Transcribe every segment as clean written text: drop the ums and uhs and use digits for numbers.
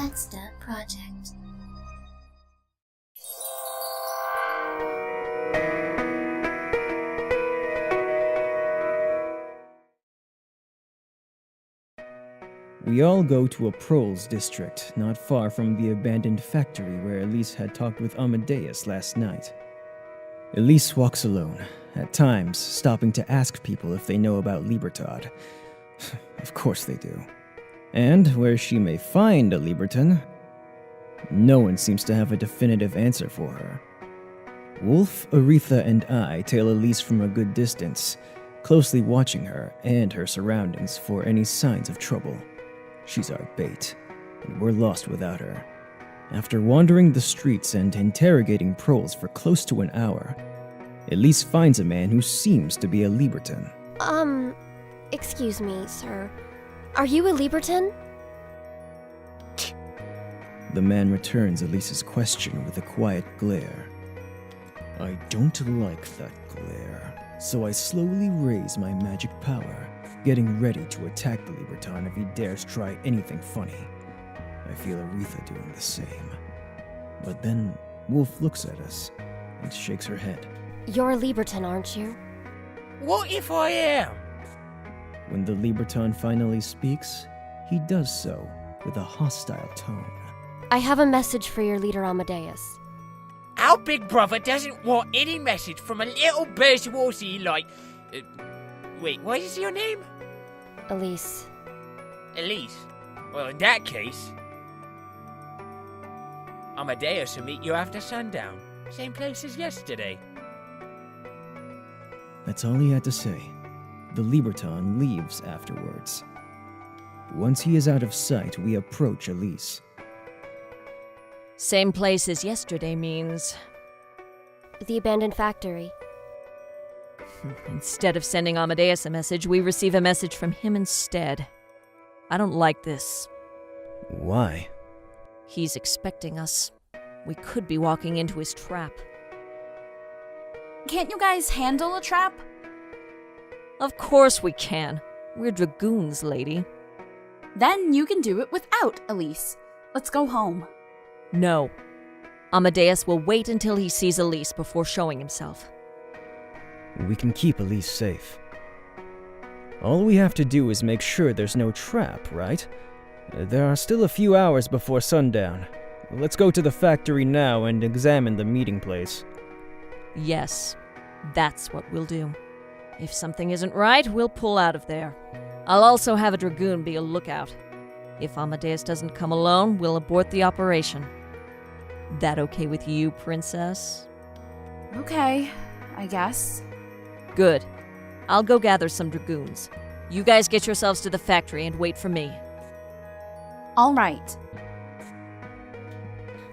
That's the project. We all go to a proles district, not far from the abandoned factory where Elise had talked with Amadeus last night. Elise walks alone, at times stopping to ask people if they know about Libertad. Of course they do. And where she may find a Liberton, no one seems to have a definitive answer for her. Woolf, Aretha, and I tail Elise from a good distance, closely watching her and her surroundings for any signs of trouble. She's our bait, and we're lost without her. After wandering the streets and interrogating proles for close to an hour, Elise finds a man who seems to be a Liberton. Excuse me, sir. Are you a Liberton? The man returns Elise's question with a quiet glare. I don't like that glare, so I slowly raise my magic power, getting ready to attack the Liberton if he dares try anything funny. I feel Aretha doing the same. But then Woolf looks at us and shakes her head. You're a Liberton, aren't you? What if I am? When the Liberton finally speaks, he does so with a hostile tone. I have a message for your leader, Amadeus. Our big brother doesn't want any message from a little bourgeoisie like... wait, what is your name? Elise. Elise? Well, in that case... Amadeus will meet you after sundown. Same place as yesterday. That's all he had to say. The Liberton leaves afterwards. Once he is out of sight, we approach Elise. Same place as yesterday means... The abandoned factory. Instead of sending Amadeus a message, we receive a message from him instead. I don't like this. Why? He's expecting us. We could be walking into his trap. Can't you guys handle a trap? Of course we can. We're dragoons, lady. Then you can do it without Elise. Let's go home. No. Amadeus will wait until he sees Elise before showing himself. We can keep Elise safe. All we have to do is make sure there's no trap, right? There are still a few hours before sundown. Let's go to the factory now and examine the meeting place. Yes, that's what we'll do. If something isn't right, we'll pull out of there. I'll also have a dragoon be a lookout. If Amadeus doesn't come alone, we'll abort the operation. That okay with you, princess? Okay, I guess. Good. I'll go gather some dragoons. You guys get yourselves to the factory and wait for me. All right.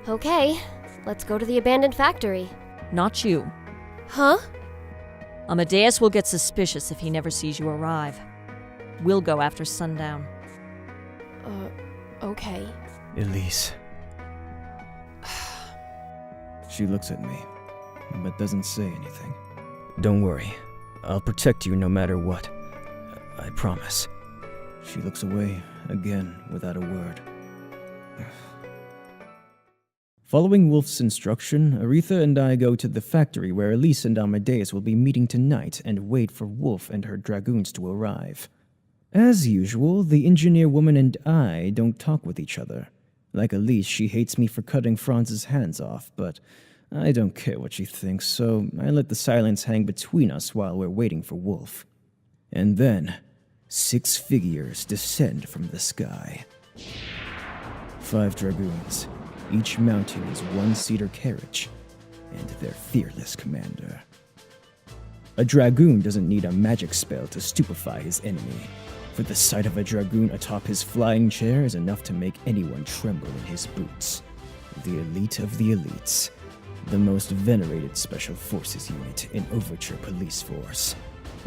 Okay, let's go to the abandoned factory. Not you. Huh? Amadeus will get suspicious if he never sees you arrive. We'll go after sundown. Okay. Elise. She looks at me, but doesn't say anything. Don't worry. I'll protect you no matter what. I promise. She looks away again without a word. Following Woolf's instruction, Aretha and I go to the factory where Elise and Amadeus will be meeting tonight and wait for Woolf and her dragoons to arrive. As usual, the engineer woman and I don't talk with each other. Like Elise, she hates me for cutting Franz's hands off, but I don't care what she thinks, so I let the silence hang between us while we're waiting for Woolf. And then, 6 figures descend from the sky. 5 dragoons, each mounting his 1-seater carriage, and their fearless commander. A dragoon doesn't need a magic spell to stupefy his enemy, for the sight of a dragoon atop his flying chair is enough to make anyone tremble in his boots. The elite of the elites, the most venerated special forces unit in Overture Police Force.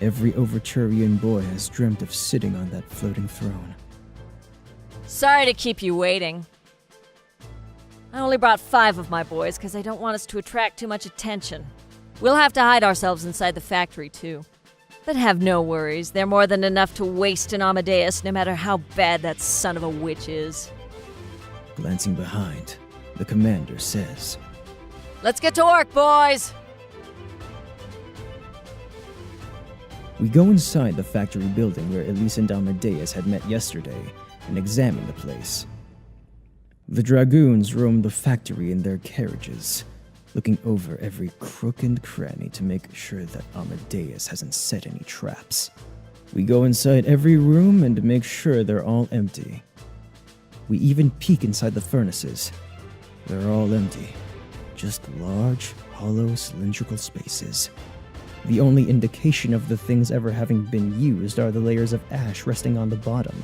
Every Overturian boy has dreamt of sitting on that floating throne. Sorry to keep you waiting. I only brought 5 of my boys because I don't want us to attract too much attention. We'll have to hide ourselves inside the factory, too. But have no worries, they're more than enough to waste an Amadeus, no matter how bad that son of a witch is. Glancing behind, the commander says, Let's get to work, boys! We go inside the factory building where Elise and Amadeus had met yesterday and examine the place. The dragoons roam the factory in their carriages, looking over every crook and cranny to make sure that Amadeus hasn't set any traps. We go inside every room and make sure they're all empty. We even peek inside the furnaces. They're all empty. Just large, hollow, cylindrical spaces. The only indication of the things ever having been used are the layers of ash resting on the bottom.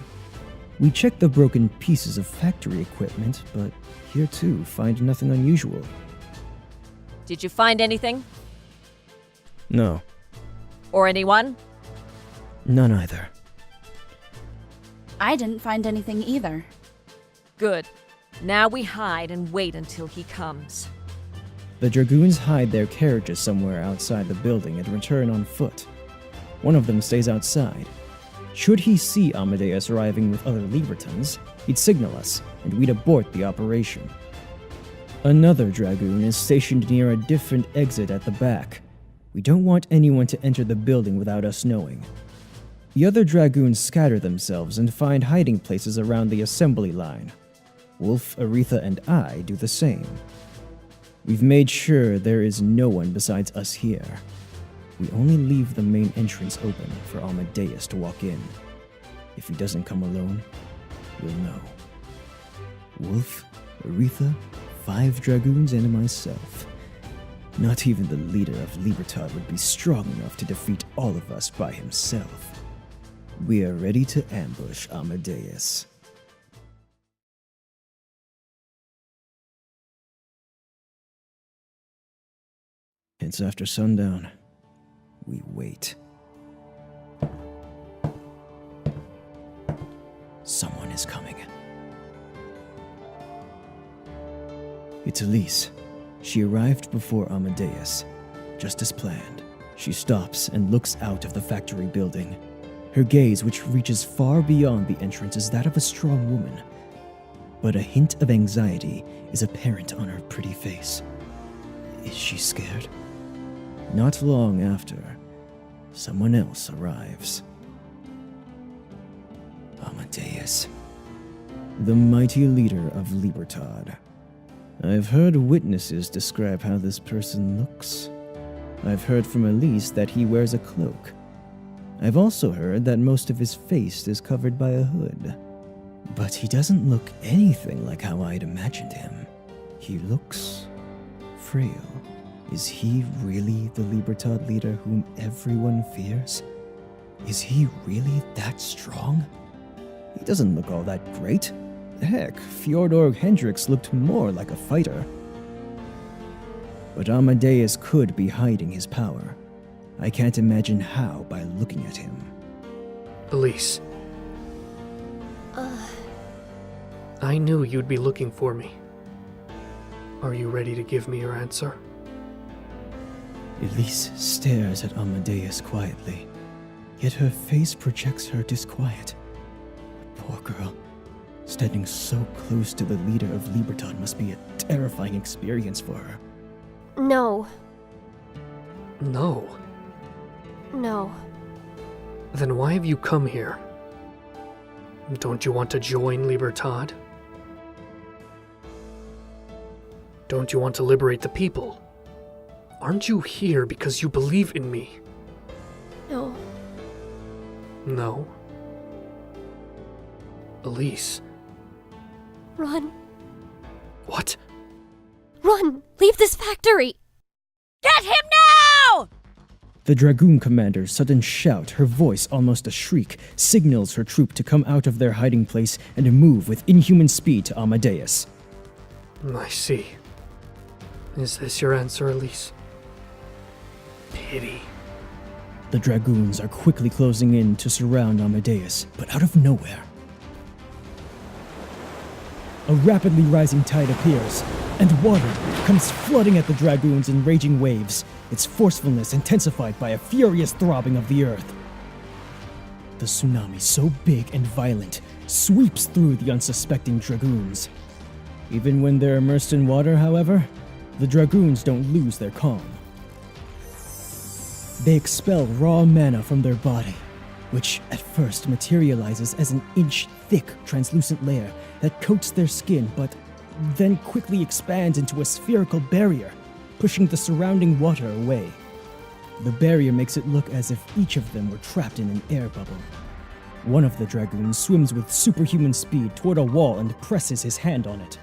We check the broken pieces of factory equipment, but here too find nothing unusual. Did you find anything? No, Or anyone? none either. I didn't find anything either. Good. Now we hide and wait until he comes. The dragoons hide their carriages somewhere outside the building and return on foot. One of them stays outside. Should he see Amadeus arriving with other Libertans, he'd signal us, and we'd abort the operation. Another dragoon is stationed near a different exit at the back. We don't want anyone to enter the building without us knowing. The other dragoons scatter themselves and find hiding places around the assembly line. Woolf, Aretha, and I do the same. We've made sure there is no one besides us here. We only leave the main entrance open for Amadeus to walk in. If he doesn't come alone, we'll know. Woolf, Aretha, 5 dragoons, and myself. Not even the leader of Libertad would be strong enough to defeat all of us by himself. We are ready to ambush Amadeus. It's after sundown. We wait. Someone is coming. It's Elise. She arrived before Amadeus. Just as planned, she stops and looks out of the factory building. Her gaze, which reaches far beyond the entrance, is that of a strong woman. But a hint of anxiety is apparent on her pretty face. Is she scared? Not long after, someone else arrives. Amadeus, the mighty leader of Libertad. I've heard witnesses describe how this person looks. I've heard from Elise that he wears a cloak. I've also heard that most of his face is covered by a hood. But he doesn't look anything like how I'd imagined him. He looks frail. Is he really the Libertad leader whom everyone fears? Is he really that strong? He doesn't look all that great. Heck, Fyodor Hendricks looked more like a fighter. But Amadeus could be hiding his power. I can't imagine how by looking at him. Elise. I knew you'd be looking for me. Are you ready to give me your answer? Elise stares at Amadeus quietly, yet her face projects her disquiet. Poor girl. Standing so close to the leader of Libertad must be a terrifying experience for her. No. No. No. Then why have you come here? Don't you want to join Libertad? Don't you want to liberate the people? Aren't you here because you believe in me? No. No. Elise. Run. What? Run! Leave this factory! Get him now! The Dragoon commander's sudden shout, her voice almost a shriek, signals her troop to come out of their hiding place and move with inhuman speed to Amadeus. I see. Is this your answer, Elise? Pity. The Dragoons are quickly closing in to surround Amadeus, but out of nowhere, a rapidly rising tide appears, and water comes flooding at the Dragoons in raging waves, its forcefulness intensified by a furious throbbing of the earth. The tsunami, so big and violent, sweeps through the unsuspecting Dragoons. Even when they're immersed in water, however, the dragoons don't lose their calm. They expel raw mana from their body, which at first materializes as an inch-thick translucent layer that coats their skin, but then quickly expands into a spherical barrier, pushing the surrounding water away. The barrier makes it look as if each of them were trapped in an air bubble. One of the dragoons swims with superhuman speed toward a wall and presses his hand on it.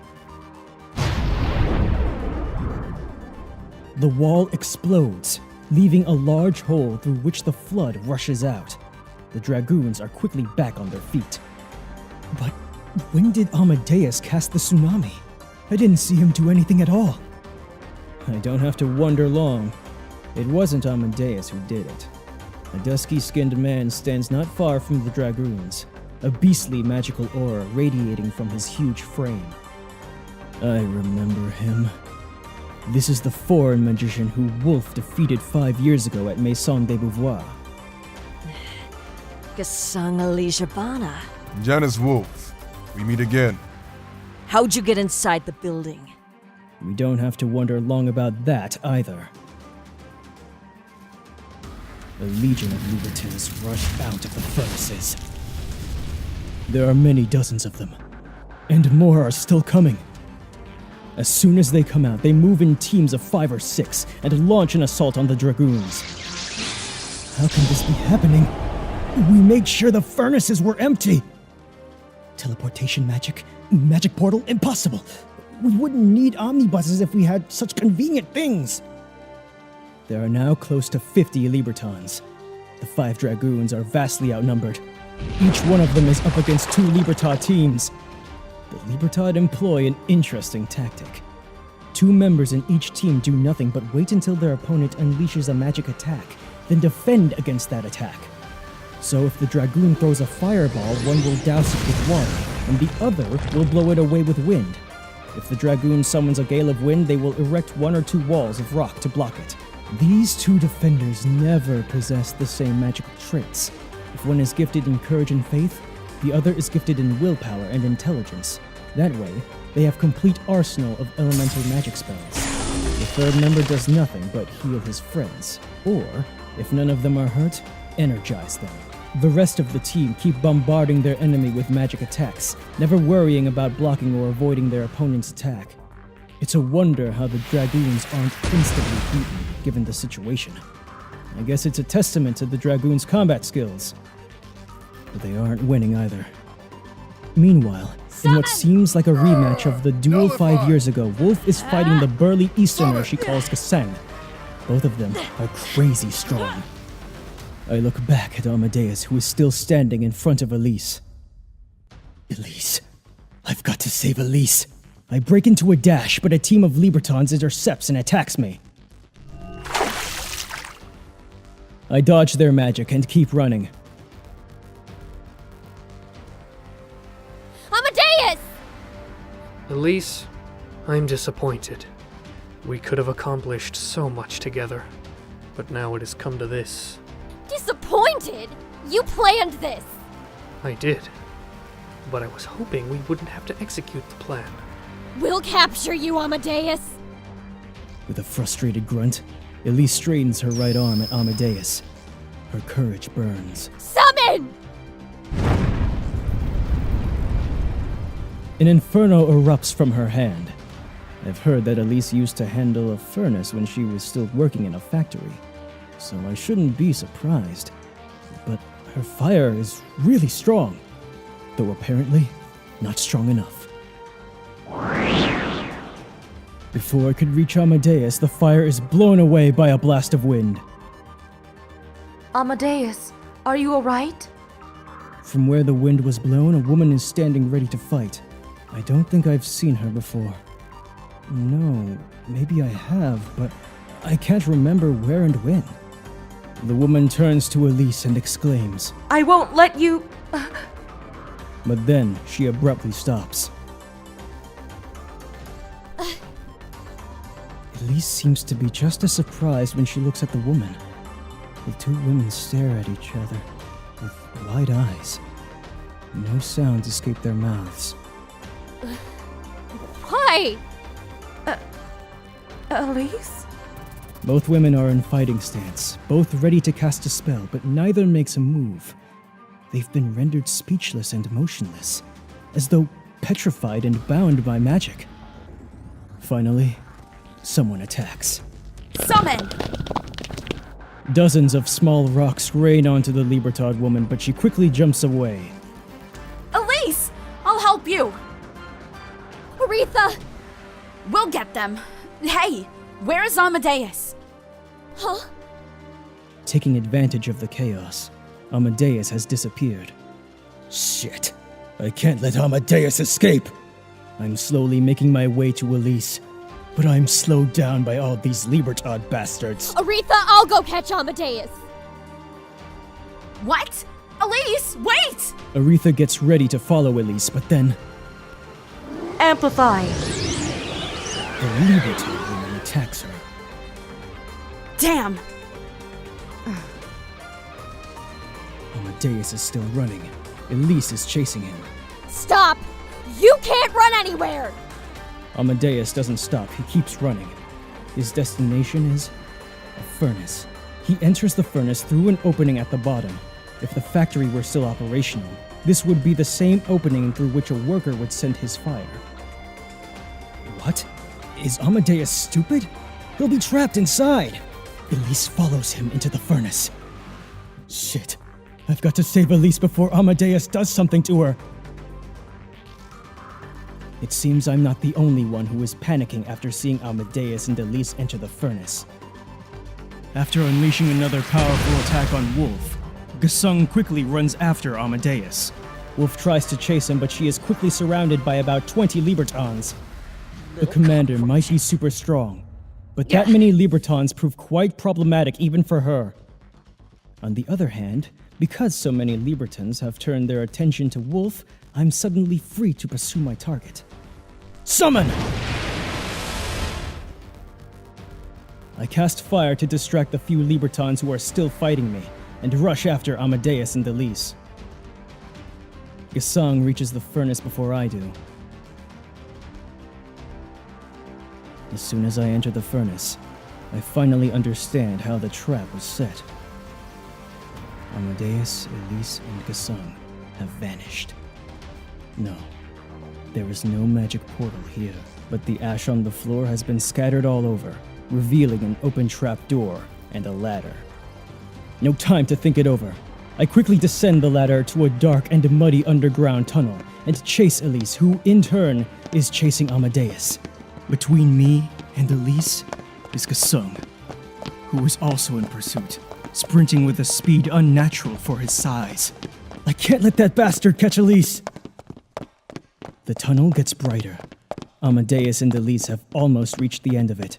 The wall explodes, leaving a large hole through which the flood rushes out. The dragoons are quickly back on their feet. But when did Amadeus cast the tsunami? I didn't see him do anything at all. I don't have to wonder long. It wasn't Amadeus who did it. A dusky-skinned man stands not far from the dragoons, a beastly magical aura radiating from his huge frame. I remember him. This is the foreign magician who Woolf defeated 5 years ago at Maison de Beauvoir. Gesang Alisjahbana. Janis Woolf, we meet again. How'd you get inside the building? We don't have to wonder long about that either. A legion of libertines rushed out of the furnaces. There are many dozens of them, and more are still coming. As soon as they come out, they move in teams of 5 or 6 and launch an assault on the dragoons. How can this be happening? We made sure the furnaces were empty. Teleportation magic? Magic portal? Impossible. We wouldn't need omnibuses if we had such convenient things. There are now close to 50 Libertons. The 5 dragoons are vastly outnumbered. Each one of them is up against 2 Libertad teams. The Libertad employ an interesting tactic. 2 members in each team do nothing but wait until their opponent unleashes a magic attack, then defend against that attack. So if the dragoon throws a fireball, one will douse it with water, and the other will blow it away with wind. If the dragoon summons a gale of wind, they will erect 1 or 2 walls of rock to block it. These 2 defenders never possess the same magical traits. If one is gifted in courage and faith, the other is gifted in willpower and intelligence. That way, they have complete arsenal of elemental magic spells. The 3rd member does nothing but heal his friends, or, if none of them are hurt, energize them. The rest of the team keep bombarding their enemy with magic attacks, never worrying about blocking or avoiding their opponent's attack. It's a wonder how the dragoons aren't instantly beaten, given the situation. I guess it's a testament to the dragoons' combat skills. But they aren't winning either. Meanwhile, in what seems like a rematch of the duel 5 years ago, Woolf is fighting the burly Easterner she calls Gesang. Both of them are crazy strong. I look back at Amadeus, who is still standing in front of Elise. Elise. I've got to save Elise. I break into a dash, but a team of Libertons intercepts and attacks me. I dodge their magic and keep running. Amadeus! Elise, I'm disappointed. We could have accomplished so much together, but now it has come to this. Disappointed? You planned this! I did, but I was hoping we wouldn't have to execute the plan. We'll capture you, Amadeus! With a frustrated grunt, Elise straightens her right arm at Amadeus. Her courage burns. Summon! An inferno erupts from her hand. I've heard that Elise used to handle a furnace when she was still working in a factory, so I shouldn't be surprised. But her fire is really strong, though apparently not strong enough. Before I could reach Amadeus, the fire is blown away by a blast of wind. Amadeus, are you alright? From where the wind was blown, a woman is standing ready to fight. I don't think I've seen her before. No, maybe I have, but I can't remember where and when. The woman turns to Elise and exclaims, I won't let you... But then she abruptly stops. Elise seems to be just as surprised when she looks at the woman. The 2 women stare at each other with wide eyes. No sounds escape their mouths. What? die! Elise? Both women are in fighting stance, both ready to cast a spell, but neither makes a move. They've been rendered speechless and motionless, as though petrified and bound by magic. Finally, someone attacks. Summon! Dozens of small rocks rain onto the Libertad woman, but she quickly jumps away. Elise! I'll help you! Aretha! We'll get them. Hey, where's Amadeus? Huh? Taking advantage of the chaos, Amadeus has disappeared. Shit! I can't let Amadeus escape! I'm slowly making my way to Elise, but I'm slowed down by all these Libertad bastards. Aretha, I'll go catch Amadeus! What? Elise, wait! Aretha gets ready to follow Elise, but then Amplify. the Libertad woman attacks her. Damn! Amadeus is still running. Elise is chasing him. Stop! You can't run anywhere! Amadeus doesn't stop, he keeps running. His destination is a furnace. He enters the furnace through an opening at the bottom. If the factory were still operational, this would be the same opening through which a worker would send his fire. What? Is Amadeus stupid? He'll be trapped inside! Elise follows him into the furnace. Shit. I've got to save Elise before Amadeus does something to her. It seems I'm not the only one who is panicking after seeing Amadeus and Elise enter the furnace. After unleashing another powerful attack on Woolf, Gesang quickly runs after Amadeus. Woolf tries to chase him, but she is quickly surrounded by about 20 Libertans. The commander might be super strong, but that many Libertans prove quite problematic even for her. On the other hand, because so many Libertans have turned their attention to Woolf, I'm suddenly free to pursue my target. Summon! I cast fire to distract the few Libertans who are still fighting me, and rush after Amadeus and Elise. Gesang reaches the furnace before I do. As soon as I enter the furnace, I finally understand how the trap was set. Amadeus, Elise, and Gesang have vanished. No, there is no magic portal here, but the ash on the floor has been scattered all over, revealing an open trap door and a ladder. No time to think it over. I quickly descend the ladder to a dark and muddy underground tunnel and chase Elise, who, in turn, is chasing Amadeus. Between me and Elise is Gesang, who is also in pursuit, sprinting with a speed unnatural for his size. I can't let that bastard catch Elise! The tunnel gets brighter. Amadeus and Elise have almost reached the end of it.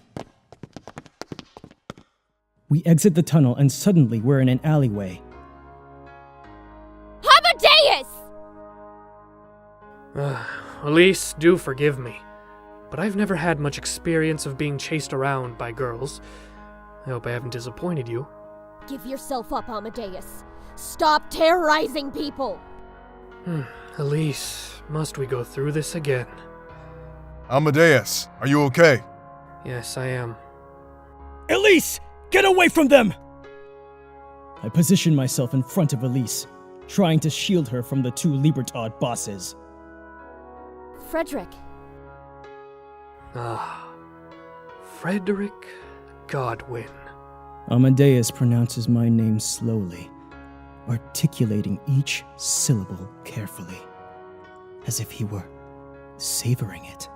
We exit the tunnel and suddenly we're in an alleyway. Amadeus! Elise, do forgive me, but I've never had much experience of being chased around by girls. I hope I haven't disappointed you. Give yourself up, Amadeus. Stop terrorizing people! Elise, must we go through this again? Amadeus, are you okay? Yes, I am. Elise! Get away from them! I position myself in front of Elise, trying to shield her from the two Libertad bosses. Frederic. Frederic Godwin. Amadeus pronounces my name slowly, articulating each syllable carefully, as if he were savoring it.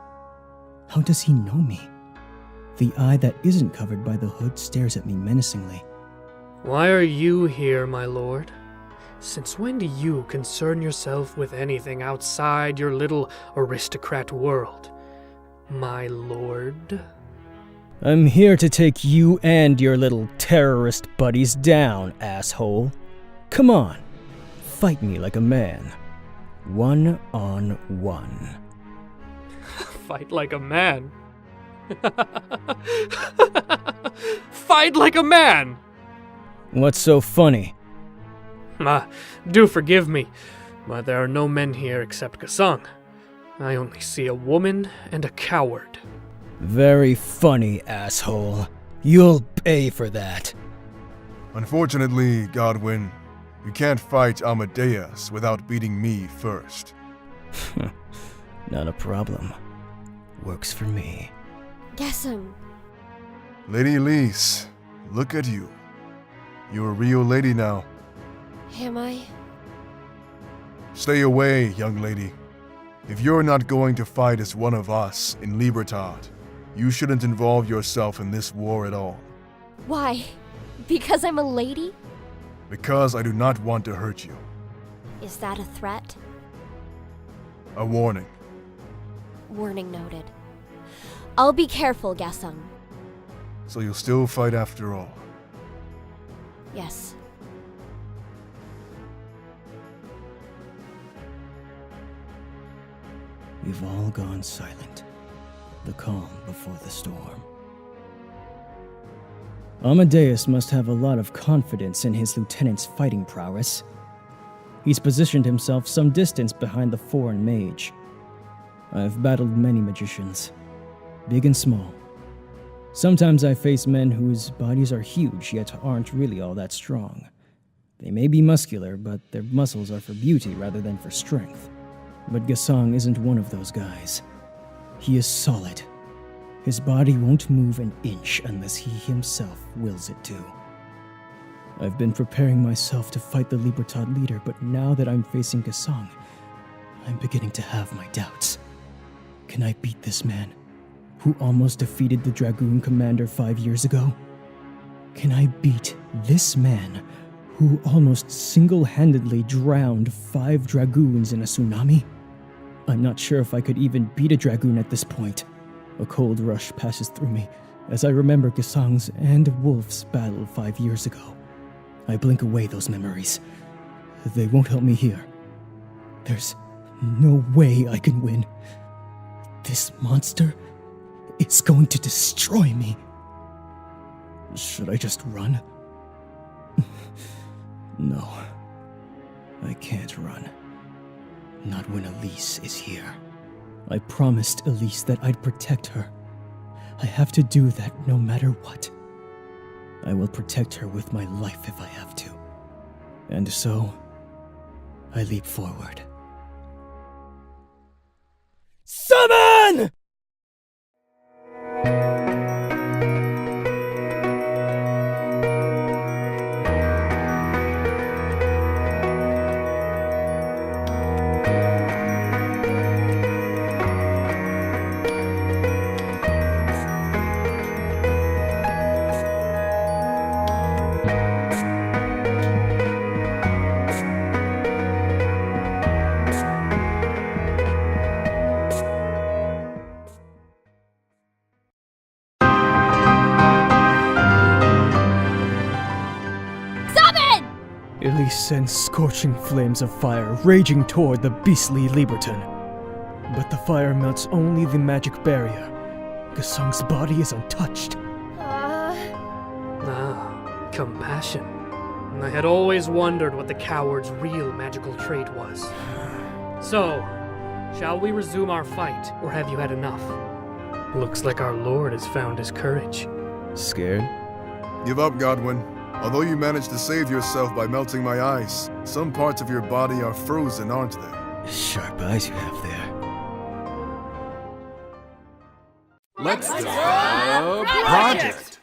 How does he know me? The eye that isn't covered by the hood stares at me menacingly. Why are you here, my lord? Since when do you concern yourself with anything outside your little aristocrat world, my lord? I'm here to take you and your little terrorist buddies down, asshole. Come on, fight me like a man. 1-on-1. Fight like a man. Fight like a man! What's so funny? Do forgive me, but there are no men here except Gesang. I only see a woman and a coward. Very funny, asshole. You'll pay for that. Unfortunately, Godwin, you can't fight Amadeus without beating me first. Not a problem. Works for me. Gesang. Lady Elise, look at you. You're a real lady now. Am I? Stay away, young lady. If you're not going to fight as one of us in Libertad, you shouldn't involve yourself in this war at all. Why? Because I'm a lady? Because I do not want to hurt you. Is that a threat? A warning. Warning noted. I'll be careful, Gesang. So you'll still fight after all. Yes. We've all gone silent. The calm before the storm. Amadeus must have a lot of confidence in his lieutenant's fighting prowess. He's positioned himself some distance behind the foreign mage. I've battled many magicians, big and small. Sometimes I face men whose bodies are huge yet aren't really all that strong. They may be muscular, but their muscles are for beauty rather than for strength. But Gesang isn't one of those guys. He is solid. His body won't move an inch unless he himself wills it to. I've been preparing myself to fight the Libertad leader, but now that I'm facing Gesang, I'm beginning to have my doubts. Can I beat this man, who almost defeated the Dragoon commander 5 years ago? Can I beat this man, who almost single-handedly drowned 5 Dragoons in a tsunami? I'm not sure if I could even beat a Dragoon at this point. A cold rush passes through me as I remember Gesang's and Wolf's battle 5 years ago. I blink away those memories. They won't help me here. There's no way I can win. This monster is going to destroy me. Should I just run? No, I can't run. Not when Elise is here. I promised Elise that I'd protect her. I have to do that no matter what. I will protect her with my life if I have to. And so, I leap forward. Summon! Elise sends scorching flames of fire raging toward the beastly Liberton. But the fire melts only the magic barrier. Gesang's body is untouched. Compassion. I had always wondered what the coward's real magical trait was. So, shall we resume our fight, or have you had enough? Looks like our lord has found his courage. Scared? Give up, Godwin. Although you managed to save yourself by melting my ice, some parts of your body are frozen, aren't they? Sharp eyes you have there. Let's do a project!